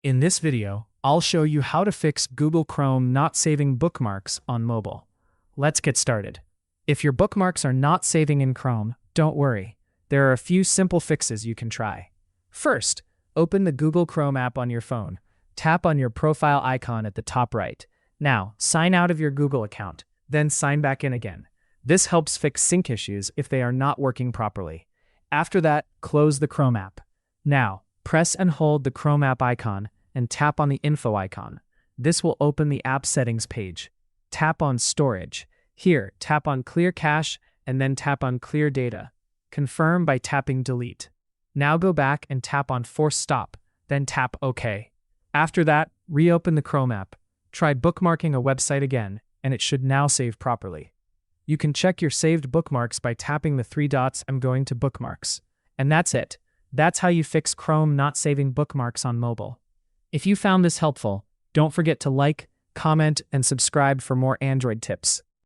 In this video, I'll show you how to fix Google Chrome not saving bookmarks on mobile. Let's get started. If your bookmarks are not saving in Chrome, don't worry. There are a few simple fixes you can try. First, open the Google Chrome app on your phone. Tap on your profile icon at the top right. Now, sign out of your Google account, then sign back in again. This helps fix sync issues if they are not working properly. After that, close the Chrome app. Now, press and hold the Chrome app icon and tap on the info icon. This will open the app settings page. Tap on storage. Here, tap on clear cache and then tap on clear data. Confirm by tapping delete. Now go back and tap on force stop, then tap OK. After that, reopen the Chrome app. Try bookmarking a website again, and it should now save properly. You can check your saved bookmarks by tapping the three dots and going to Bookmarks. And that's it. That's how you fix Chrome not saving bookmarks on mobile. If you found this helpful, don't forget to like, comment, and subscribe for more Android tips.